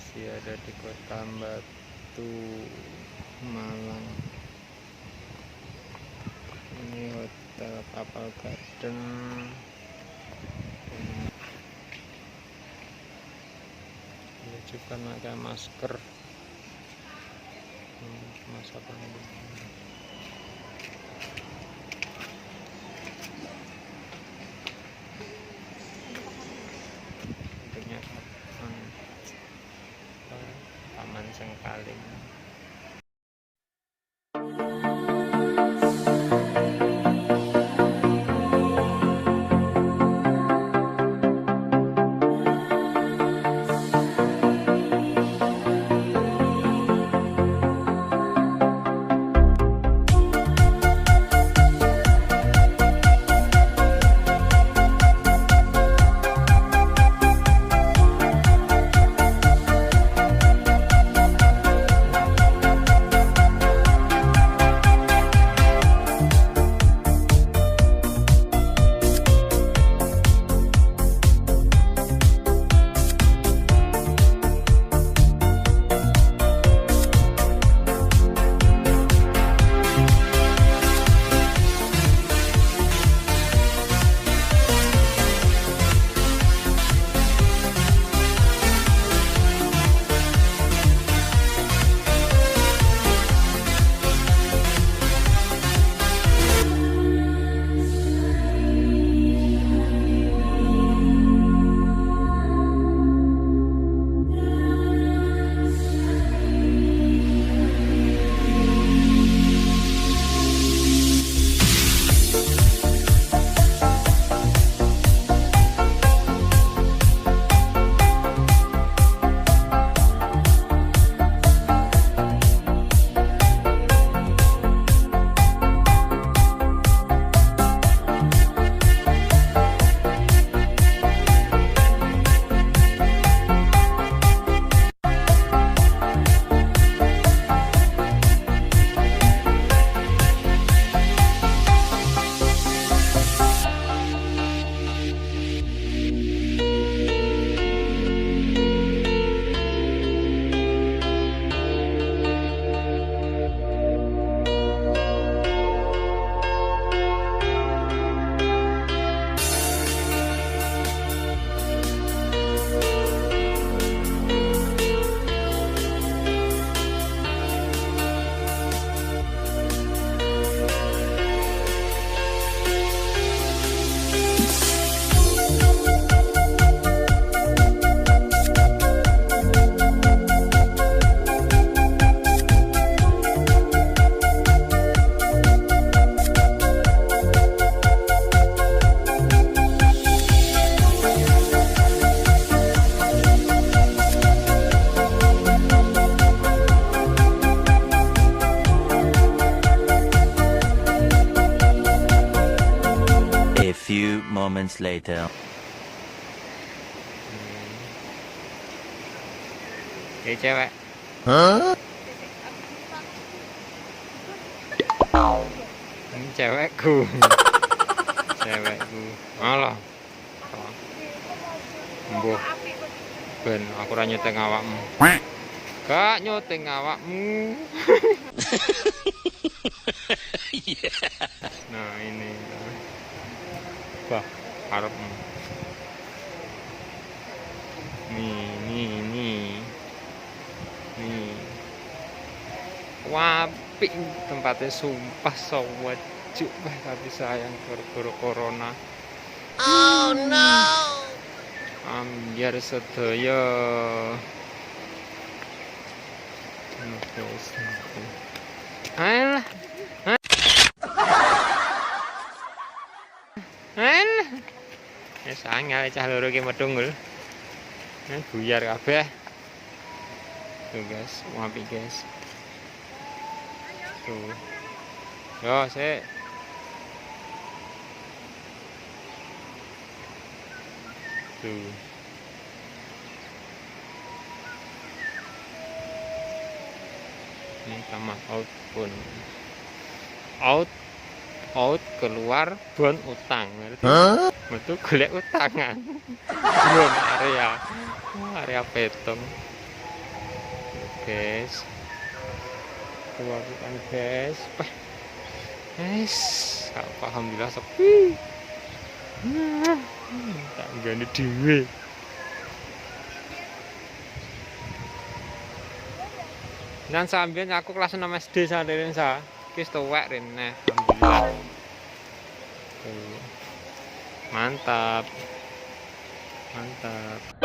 masih ada di Kota Batu, Malang. Ini Hotel Kapal Garden. Diwajibkan pakai masker masa pandemi. Bentuknya Taman Sengkaling. A few moments later. Oke, cewek. Huh? Ini cewekku. Cewekku. Alah. Mbuh. Ben aku ora nyuting awakmu. Gak nyuting awakmu. Nah, ini. Wah, harapmu. Nih. Wapi tempatnya sumpah sewajuk tapi sayang gara-gara corona. Oh no. Ambiar sedaya. Alah. Sangat cah loro ki medhung lho. Buyar kabeh. Tuh guys, wapi guys. Tuh. Yo, sik. Tuh. Ini sama out pun. Out keluar bon utang. Metu golek utangan. Bon area petong. guys. Keluarkan guys. Guys, alhamdulillah sepi. Tak gane dhewe. Nan sampeyan aku kelas 6 SD saderen sa. Ki wis tuwek rene. Alhamdulillah. Mantap. Mantap.